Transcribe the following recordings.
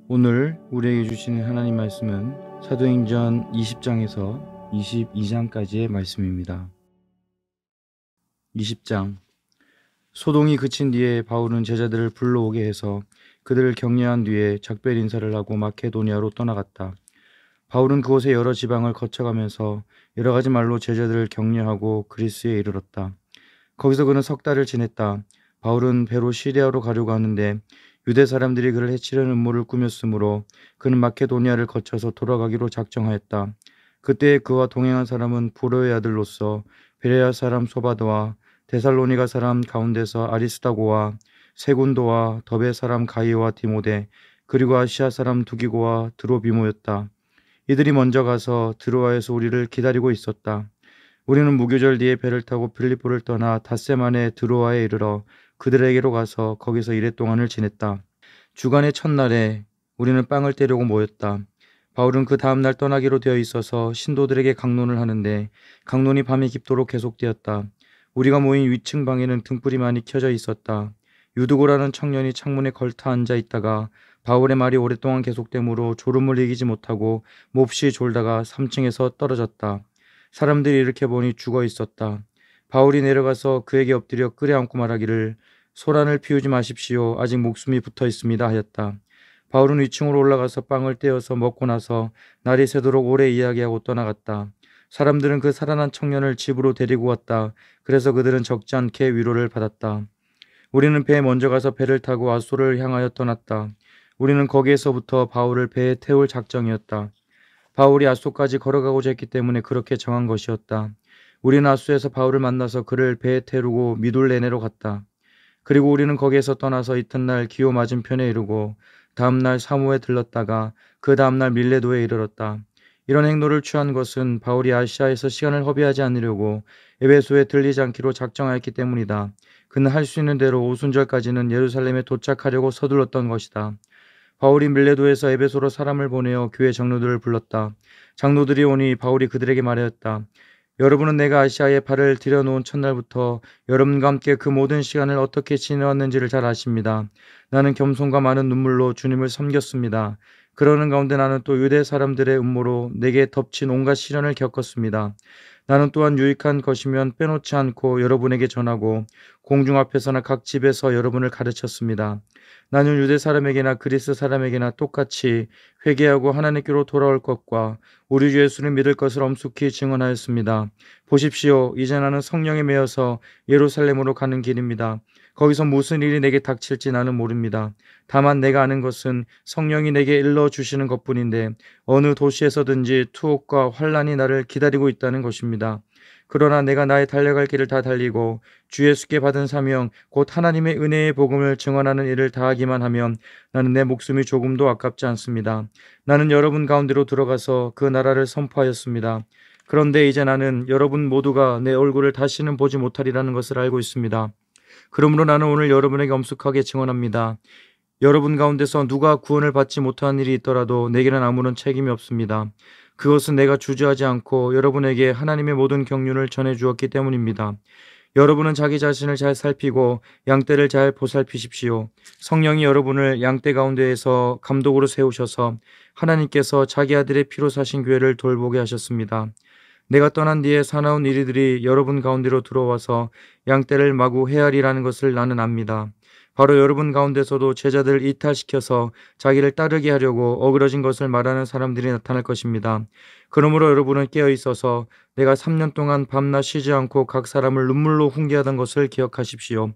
오늘 우리에게 주시는 하나님 말씀은 사도행전 20장에서 22장까지의 말씀입니다. 20장. 소동이 그친 뒤에 바울은 제자들을 불러오게 해서 그들을 격려한 뒤에 작별 인사를 하고 마케도니아로 떠나갔다. 바울은 그곳의 여러 지방을 거쳐가면서 여러 가지 말로 제자들을 격려하고 그리스에 이르렀다. 거기서 그는 석 달을 지냈다. 바울은 배로 시리아로 가려고 하는데 유대 사람들이 그를 해치려는 음모를 꾸몄으므로 그는 마케도니아를 거쳐서 돌아가기로 작정하였다. 그때 그와 동행한 사람은 부로의 아들로서 베레아 사람 소바도와 데살로니가 사람 가운데서 아리스다고와 세군도와 더베 사람 가이오와 디모데 그리고 아시아 사람 두기고와 드로비모였다. 이들이 먼저 가서 드로아에서 우리를 기다리고 있었다. 우리는 무교절 뒤에 배를 타고 빌립보를 떠나 닷새만에 드로아에 이르러 그들에게로 가서 거기서 이랫 동안을 지냈다. 주간의 첫날에 우리는 빵을 떼려고 모였다. 바울은 그 다음날 떠나기로 되어 있어서 신도들에게 강론을 하는데 강론이 밤이 깊도록 계속되었다. 우리가 모인 위층 방에는 등불이 많이 켜져 있었다. 유두고라는 청년이 창문에 걸터 앉아 있다가 바울의 말이 오랫동안 계속되므로 졸음을 이기지 못하고 몹시 졸다가 3층에서 떨어졌다. 사람들이 이렇게 보니 죽어 있었다. 바울이 내려가서 그에게 엎드려 끌어안고 말하기를 소란을 피우지 마십시오. 아직 목숨이 붙어 있습니다 하였다. 바울은 위층으로 올라가서 빵을 떼어서 먹고 나서 날이 새도록 오래 이야기하고 떠나갔다. 사람들은 그 살아난 청년을 집으로 데리고 왔다. 그래서 그들은 적지 않게 위로를 받았다. 우리는 배에 먼저 가서 배를 타고 아소를 향하여 떠났다. 우리는 거기에서부터 바울을 배에 태울 작정이었다. 바울이 아소까지 걸어가고자 했기 때문에 그렇게 정한 것이었다. 우리는 아소에서 바울을 만나서 그를 배에 태우고 미둘레네로 갔다. 그리고 우리는 거기에서 떠나서 이튿날 기호 맞은편에 이르고 다음날 사모에 들렀다가 그 다음날 밀레도에 이르렀다. 이런 행로를 취한 것은 바울이 아시아에서 시간을 허비하지 않으려고 에베소에 들리지 않기로 작정하였기 때문이다. 그는 할 수 있는 대로 오순절까지는 예루살렘에 도착하려고 서둘렀던 것이다. 바울이 밀레도에서 에베소로 사람을 보내어 교회 장로들을 불렀다. 장로들이 오니 바울이 그들에게 말하였다. 여러분은 내가 아시아에 발을 들여놓은 첫날부터 여러분과 함께 그 모든 시간을 어떻게 지내왔는지를 잘 아십니다. 나는 겸손과 많은 눈물로 주님을 섬겼습니다. 그러는 가운데 나는 또 유대 사람들의 음모로 내게 덮친 온갖 시련을 겪었습니다. 나는 또한 유익한 것이면 빼놓지 않고 여러분에게 전하고 공중 앞에서나 각 집에서 여러분을 가르쳤습니다. 나는 유대 사람에게나 그리스 사람에게나 똑같이 회개하고 하나님께로 돌아올 것과 우리 주 예수를 믿을 것을 엄숙히 증언하였습니다. 보십시오. 이제 나는 성령에 매여서 예루살렘으로 가는 길입니다. 거기서 무슨 일이 내게 닥칠지 나는 모릅니다. 다만 내가 아는 것은 성령이 내게 일러주시는 것뿐인데 어느 도시에서든지 투옥과 환란이 나를 기다리고 있다는 것입니다. 그러나 내가 나의 달려갈 길을 다 달리고 주 예수께 받은 사명 곧 하나님의 은혜의 복음을 증언하는 일을 다하기만 하면 나는 내 목숨이 조금도 아깝지 않습니다. 나는 여러분 가운데로 들어가서 그 나라를 선포하였습니다. 그런데 이제 나는 여러분 모두가 내 얼굴을 다시는 보지 못하리라는 것을 알고 있습니다. 그러므로 나는 오늘 여러분에게 엄숙하게 증언합니다. 여러분 가운데서 누가 구원을 받지 못한 일이 있더라도 내게는 아무런 책임이 없습니다. 그것은 내가 주저하지 않고 여러분에게 하나님의 모든 경륜을 전해 주었기 때문입니다. 여러분은 자기 자신을 잘 살피고 양떼를 잘 보살피십시오. 성령이 여러분을 양떼 가운데에서 감독으로 세우셔서 하나님께서 자기 아들의 피로 사신 교회를 돌보게 하셨습니다. 내가 떠난 뒤에 사나운 이리들이 여러분 가운데로 들어와서 양떼를 마구 헤아리라는 것을 나는 압니다. 바로 여러분 가운데서도 제자들을 이탈시켜서 자기를 따르게 하려고 어그러진 것을 말하는 사람들이 나타날 것입니다. 그러므로 여러분은 깨어 있어서 내가 3년 동안 밤낮 쉬지 않고 각 사람을 눈물로 훈계하던 것을 기억하십시오.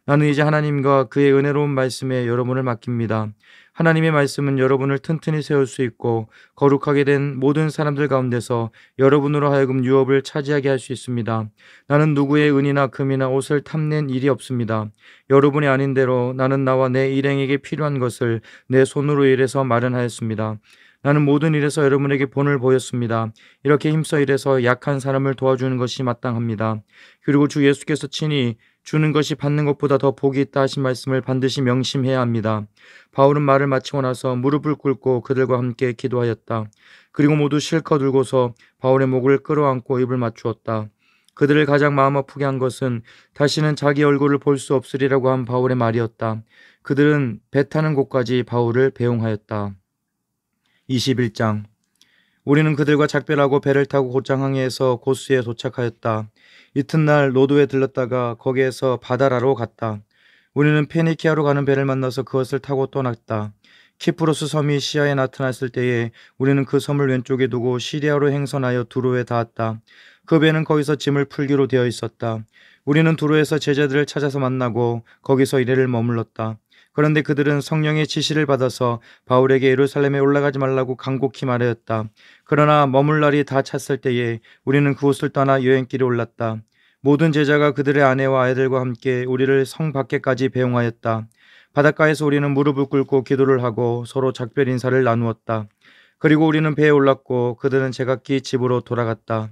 나는 이제 하나님과 그의 은혜로운 말씀에 여러분을 맡깁니다. 하나님의 말씀은 여러분을 튼튼히 세울 수 있고 거룩하게 된 모든 사람들 가운데서 여러분으로 하여금 유업을 차지하게 할 수 있습니다. 나는 누구의 은이나 금이나 옷을 탐낸 일이 없습니다. 여러분이 아닌 대로 나는 나와 내 일행에게 필요한 것을 내 손으로 일해서 마련하였습니다. 나는 모든 일에서 여러분에게 본을 보였습니다. 이렇게 힘써 일해서 약한 사람을 도와주는 것이 마땅합니다. 그리고 주 예수께서 친히 주는 것이 받는 것보다 더 복이 있다 하신 말씀을 반드시 명심해야 합니다. 바울은 말을 마치고 나서 무릎을 꿇고 그들과 함께 기도하였다. 그리고 모두 실컷 울고서 바울의 목을 끌어안고 입을 맞추었다. 그들을 가장 마음 아프게 한 것은 다시는 자기 얼굴을 볼 수 없으리라고 한 바울의 말이었다. 그들은 배 타는 곳까지 바울을 배웅하였다. 21장. 우리는 그들과 작별하고 배를 타고 곧장 항해해서 고스에 도착하였다. 이튿날 로도에 들렀다가 거기에서 바다라로 갔다. 우리는 페니키아로 가는 배를 만나서 그것을 타고 떠났다. 키프로스 섬이 시야에 나타났을 때에 우리는 그 섬을 왼쪽에 두고 시리아로 행선하여 두로에 닿았다. 그 배는 거기서 짐을 풀기로 되어 있었다. 우리는 두로에서 제자들을 찾아서 만나고 거기서 이래를 머물렀다. 그런데 그들은 성령의 지시를 받아서 바울에게 예루살렘에 올라가지 말라고 간곡히 말하였다. 그러나 머물 날이 다 찼을 때에 우리는 그곳을 떠나 여행길에 올랐다. 모든 제자가 그들의 아내와 아이들과 함께 우리를 성 밖에까지 배웅하였다. 바닷가에서 우리는 무릎을 꿇고 기도를 하고 서로 작별 인사를 나누었다. 그리고 우리는 배에 올랐고 그들은 제각기 집으로 돌아갔다.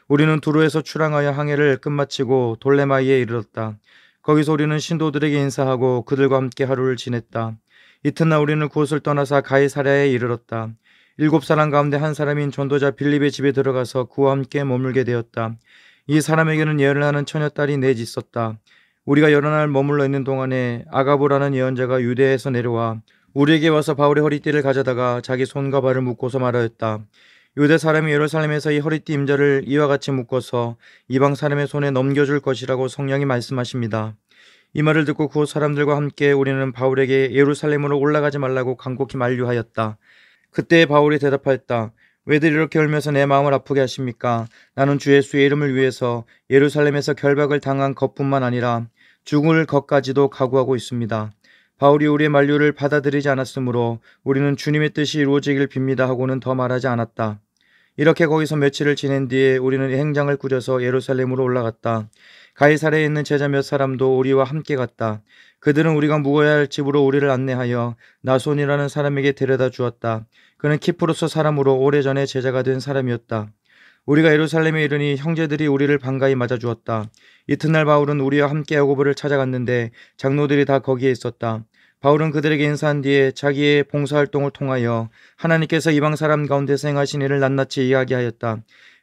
우리는 두로에서 출항하여 항해를 끝마치고 돌레마이에 이르렀다. 거기서 우리는 신도들에게 인사하고 그들과 함께 하루를 지냈다. 이튿날 우리는 그곳을 떠나서 가이사랴에 이르렀다. 7사람 가운데 한 사람인 전도자 빌립의 집에 들어가서 그와 함께 머물게 되었다. 이 사람에게는 예언을 하는 처녀딸이 넷 있었다. 우리가 여러 날 머물러 있는 동안에 아가보라는 예언자가 유대에서 내려와 우리에게 와서 바울의 허리띠를 가져다가 자기 손과 발을 묶고서 말하였다. 유대 사람이 예루살렘에서 이 허리띠 임자를 이와 같이 묶어서 이방 사람의 손에 넘겨줄 것이라고 성령이 말씀하십니다. 이 말을 듣고 그 사람들과 함께 우리는 바울에게 예루살렘으로 올라가지 말라고 간곡히 만류하였다. 그때 바울이 대답하였다. 왜들 이렇게 울면서 내 마음을 아프게 하십니까? 나는 주 예수의 이름을 위해서 예루살렘에서 결박을 당한 것뿐만 아니라 죽을 것까지도 각오하고 있습니다. 바울이 우리의 만류를 받아들이지 않았으므로 우리는 주님의 뜻이 이루어지길 빕니다 하고는 더 말하지 않았다. 이렇게 거기서 며칠을 지낸 뒤에 우리는 행장을 꾸려서 예루살렘으로 올라갔다. 가이사랴에 있는 제자 몇 사람도 우리와 함께 갔다. 그들은 우리가 묵어야 할 집으로 우리를 안내하여 나손이라는 사람에게 데려다 주었다. 그는 키프로스 사람으로 오래전에 제자가 된 사람이었다. 우리가 예루살렘에 이르니 형제들이 우리를 반가이 맞아주었다. 이튿날 바울은 우리와 함께 야고보를 찾아갔는데 장로들이 다 거기에 있었다. 바울은 그들에게 인사한 뒤에 자기의 봉사활동을 통하여 하나님께서 이방 사람 가운데서 행하신 일을 낱낱이 이야기하였다.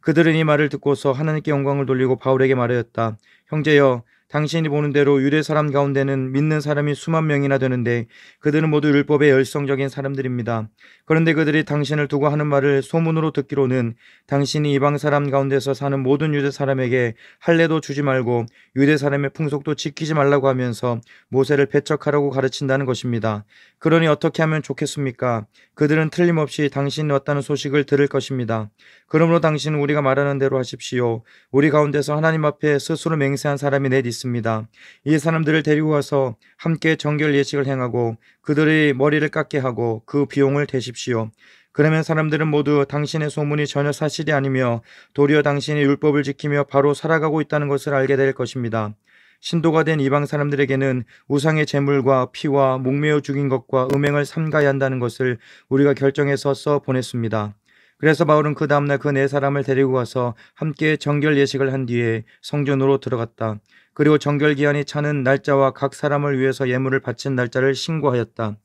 그들은 이 말을 듣고서 하나님께 영광을 돌리고 바울에게 말하였다. 형제여, 당신이 보는 대로 유대 사람 가운데는 믿는 사람이 수만 명이나 되는데 그들은 모두 율법의 열성적인 사람들입니다. 그런데 그들이 당신을 두고 하는 말을 소문으로 듣기로는 당신이 이방 사람 가운데서 사는 모든 유대 사람에게 할례도 주지 말고 유대 사람의 풍속도 지키지 말라고 하면서 모세를 배척하라고 가르친다는 것입니다. 그러니 어떻게 하면 좋겠습니까? 그들은 틀림없이 당신이 왔다는 소식을 들을 것입니다. 그러므로 당신은 우리가 말하는 대로 하십시오. 우리 가운데서 하나님 앞에 스스로 맹세한 사람이 넷 있습니다. 이 사람들을 데리고 와서 함께 정결 예식을 행하고 그들의 머리를 깎게 하고 그 비용을 대십시오. 그러면 사람들은 모두 당신의 소문이 전혀 사실이 아니며 도리어 당신이 율법을 지키며 바로 살아가고 있다는 것을 알게 될 것입니다. 신도가 된 이방 사람들에게는 우상의 제물과 피와 목매어 죽인 것과 음행을 삼가야 한다는 것을 우리가 결정해서 써 보냈습니다. 그래서 바울은 그 다음날 그 네 사람을 데리고 가서 함께 정결 예식을 한 뒤에 성전으로 들어갔다. 그리고 정결 기한이 차는 날짜와 각 사람을 위해서 예물을 바친 날짜를 신고하였다.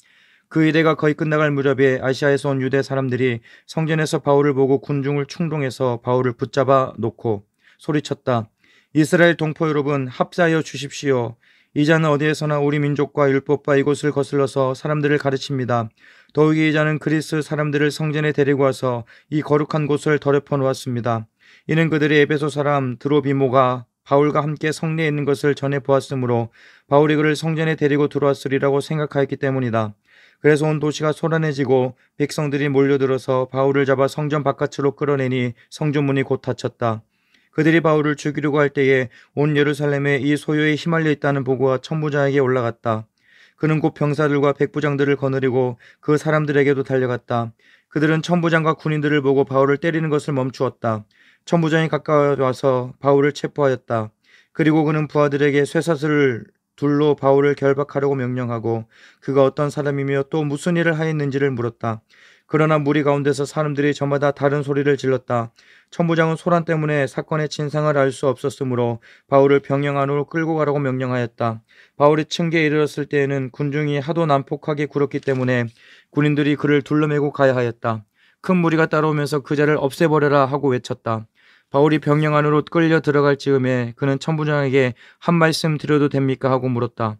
그 이래가 거의 끝나갈 무렵에 아시아에서 온 유대 사람들이 성전에서 바울을 보고 군중을 충동해서 바울을 붙잡아 놓고 소리쳤다. 이스라엘 동포 여러분, 합사하여 주십시오. 이 자는 어디에서나 우리 민족과 율법과 이곳을 거슬러서 사람들을 가르칩니다. 더욱이 이 자는 그리스 사람들을 성전에 데리고 와서 이 거룩한 곳을 더럽혀 놓았습니다. 이는 그들의 에베소 사람 드로비모가 바울과 함께 성내에 있는 것을 전해 보았으므로 바울이 그를 성전에 데리고 들어왔으리라고 생각하였기 때문이다. 그래서 온 도시가 소란해지고 백성들이 몰려들어서 바울을 잡아 성전 바깥으로 끌어내니 성전문이 곧 닫혔다. 그들이 바울을 죽이려고 할 때에 온 예루살렘에 이 소요에 휘말려 있다는 보고가 천부장에게 올라갔다. 그는 곧 병사들과 백부장들을 거느리고 그 사람들에게도 달려갔다. 그들은 천부장과 군인들을 보고 바울을 때리는 것을 멈추었다. 천부장이 가까이 와서 바울을 체포하였다. 그리고 그는 부하들에게 쇠사슬을 둘로 바울을 결박하려고 명령하고 그가 어떤 사람이며 또 무슨 일을 하였는지를 물었다. 그러나 무리 가운데서 사람들이 저마다 다른 소리를 질렀다. 천부장은 소란 때문에 사건의 진상을 알 수 없었으므로 바울을 병영 안으로 끌고 가라고 명령하였다. 바울이 층계에 이르렀을 때에는 군중이 하도 난폭하게 굴었기 때문에 군인들이 그를 둘러매고 가야 하였다. 큰 무리가 따라오면서 그 자를 없애버려라 하고 외쳤다. 바울이 병영 안으로 끌려 들어갈 즈음에 그는 천부장에게 한 말씀 드려도 됩니까 하고 물었다.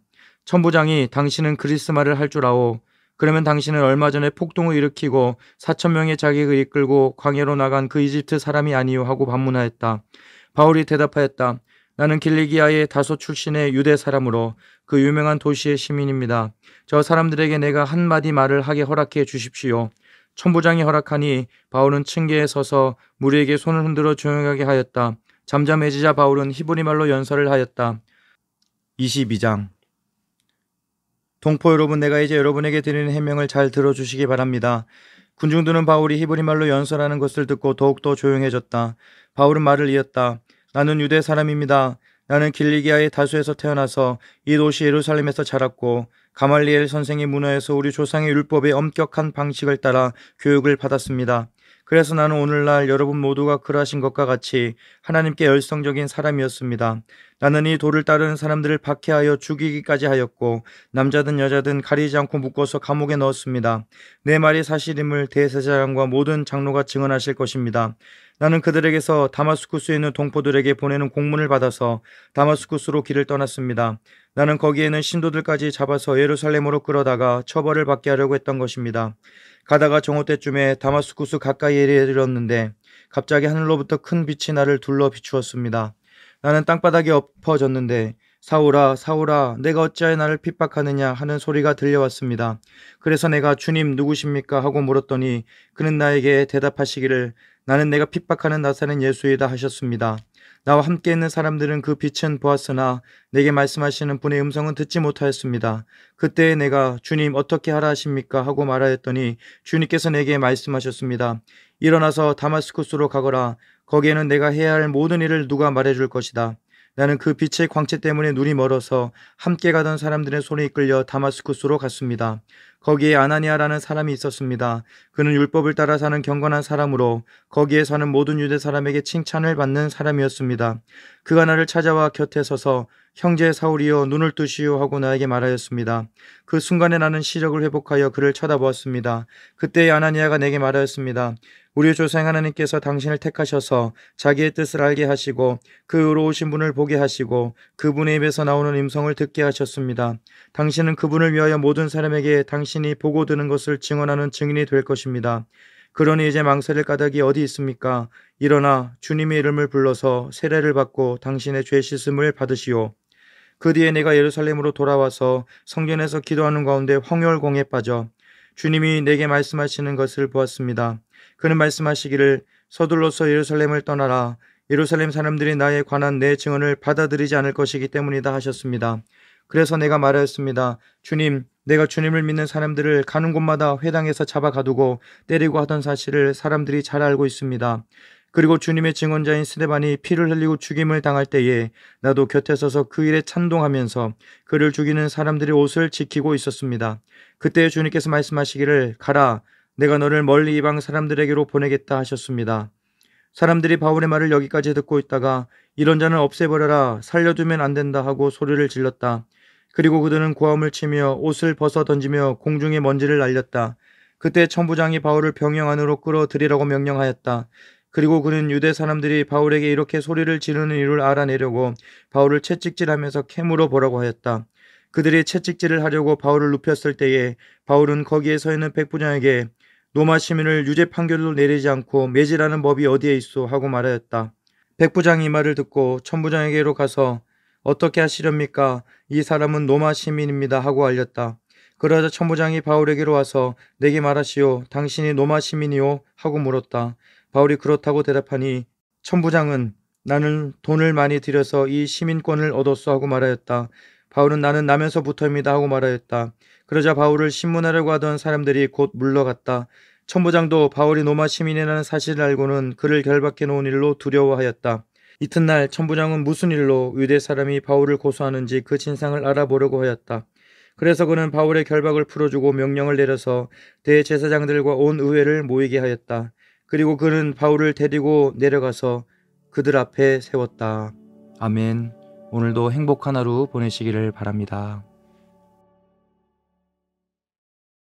천부장이 당신은 그리스말을 할 줄 아오. 그러면 당신은 얼마 전에 폭동을 일으키고 4,000명의 자객을 이끌고 광야로 나간 그 이집트 사람이 아니오 하고 반문하였다. 바울이 대답하였다. 나는 길리기아의 다소 출신의 유대 사람으로 그 유명한 도시의 시민입니다. 저 사람들에게 내가 한마디 말을 하게 허락해 주십시오. 천부장이 허락하니 바울은 층계에 서서 무리에게 손을 흔들어 조용하게 하였다. 잠잠해지자 바울은 히브리말로 연설을 하였다. 22장 동포 여러분, 내가 이제 여러분에게 드리는 해명을 잘 들어주시기 바랍니다. 군중들은 바울이 히브리말로 연설하는 것을 듣고 더욱더 조용해졌다. 바울은 말을 이었다. 나는 유대 사람입니다. 나는 길리기아의 다수에서 태어나서 이 도시 예루살렘에서 자랐고 가말리엘 선생의 문화에서 우리 조상의 율법의 엄격한 방식을 따라 교육을 받았습니다. 그래서 나는 오늘날 여러분 모두가 그러하신 것과 같이 하나님께 열성적인 사람이었습니다. 나는 이 도를 따르는 사람들을 박해하여 죽이기까지 하였고 남자든 여자든 가리지 않고 묶어서 감옥에 넣었습니다. 내 말이 사실임을 대제사장과 모든 장로가 증언하실 것입니다. 나는 그들에게서 다마스쿠스에 있는 동포들에게 보내는 공문을 받아서 다마스쿠스로 길을 떠났습니다. 나는 거기에는 신도들까지 잡아서 예루살렘으로 끌어다가 처벌을 받게 하려고 했던 것입니다. 가다가 정오 때쯤에 다마스쿠스 가까이에 이르렀는데 갑자기 하늘로부터 큰 빛이 나를 둘러 비추었습니다. 나는 땅바닥에 엎어졌는데 사울아 사울아 내가 어찌하여 나를 핍박하느냐 하는 소리가 들려왔습니다. 그래서 내가 주님 누구십니까 하고 물었더니 그는 나에게 대답하시기를 나는 내가 핍박하는 나사렛 예수이다 하셨습니다. 나와 함께 있는 사람들은 그 빛은 보았으나 내게 말씀하시는 분의 음성은 듣지 못하였습니다. 그때 내가 주님 어떻게 하라 하십니까 하고 말하였더니 주님께서 내게 말씀하셨습니다. 일어나서 다마스쿠스로 가거라. 거기에는 내가 해야 할 모든 일을 누가 말해줄 것이다. 나는 그 빛의 광채 때문에 눈이 멀어서 함께 가던 사람들의 손에 이끌려 다마스쿠스로 갔습니다. 거기에 아나니아라는 사람이 있었습니다. 그는 율법을 따라 사는 경건한 사람으로 거기에 사는 모든 유대 사람에게 칭찬을 받는 사람이었습니다. 그가 나를 찾아와 곁에 서서 형제 사울이여 눈을 뜨시오 하고 나에게 말하였습니다. 그 순간에 나는 시력을 회복하여 그를 쳐다보았습니다. 그때 아나니아가 내게 말하였습니다. 우리 조상 하나님께서 당신을 택하셔서 자기의 뜻을 알게 하시고 그 의로우신 분을 보게 하시고 그분의 입에서 나오는 음성을 듣게 하셨습니다. 당신은 그분을 위하여 모든 사람에게 당신이 보고 드는 것을 증언하는 증인이 될 것입니다. 그러니 이제 망설일 까닭이 어디 있습니까? 일어나 주님의 이름을 불러서 세례를 받고 당신의 죄 씻음을 받으시오. 그 뒤에 내가 예루살렘으로 돌아와서 성전에서 기도하는 가운데 황홀공에 빠져 주님이 내게 말씀하시는 것을 보았습니다. 그는 말씀하시기를 서둘러서 예루살렘을 떠나라. 예루살렘 사람들이 나에 관한 내 증언을 받아들이지 않을 것이기 때문이다 하셨습니다. 그래서 내가 말하였습니다. 주님, 내가 주님을 믿는 사람들을 가는 곳마다 회당에서 잡아가두고 때리고 하던 사실을 사람들이 잘 알고 있습니다. 그리고 주님의 증언자인 스데반이 피를 흘리고 죽임을 당할 때에 나도 곁에 서서 그 일에 찬동하면서 그를 죽이는 사람들의 옷을 지키고 있었습니다. 그때 주님께서 말씀하시기를 가라, 내가 너를 멀리 이방 사람들에게로 보내겠다 하셨습니다. 사람들이 바울의 말을 여기까지 듣고 있다가 이런 자는 없애버려라, 살려두면 안 된다 하고 소리를 질렀다. 그리고 그들은 고함을 치며 옷을 벗어 던지며 공중에 먼지를 날렸다. 그때 천부장이 바울을 병영 안으로 끌어들이라고 명령하였다. 그리고 그는 유대 사람들이 바울에게 이렇게 소리를 지르는 이유를 알아내려고 바울을 채찍질하면서 캐물어 보라고 하였다. 그들이 채찍질을 하려고 바울을 눕혔을 때에 바울은 거기에 서 있는 백부장에게 로마 시민을 유죄 판결도 내리지 않고 매질하는 법이 어디에 있소 하고 말하였다. 백부장이 이 말을 듣고 천부장에게로 가서 어떻게 하시렵니까? 이 사람은 로마 시민입니다 하고 알렸다. 그러자 천부장이 바울에게로 와서 내게 말하시오. 당신이 로마 시민이오? 하고 물었다. 바울이 그렇다고 대답하니 천부장은 나는 돈을 많이 들여서 이 시민권을 얻었소 하고 말하였다. 바울은 나는 나면서부터입니다 하고 말하였다. 그러자 바울을 신문하려고 하던 사람들이 곧 물러갔다. 천부장도 바울이 로마 시민이라는 사실을 알고는 그를 결박해 놓은 일로 두려워하였다. 이튿날 천부장은 무슨 일로 유대 사람이 바울을 고소하는지 그 진상을 알아보려고 하였다. 그래서 그는 바울의 결박을 풀어주고 명령을 내려서 대제사장들과 온 의회를 모이게 하였다. 그리고 그는 바울을 데리고 내려가서 그들 앞에 세웠다. 아멘. 오늘도 행복한 하루 보내시기를 바랍니다.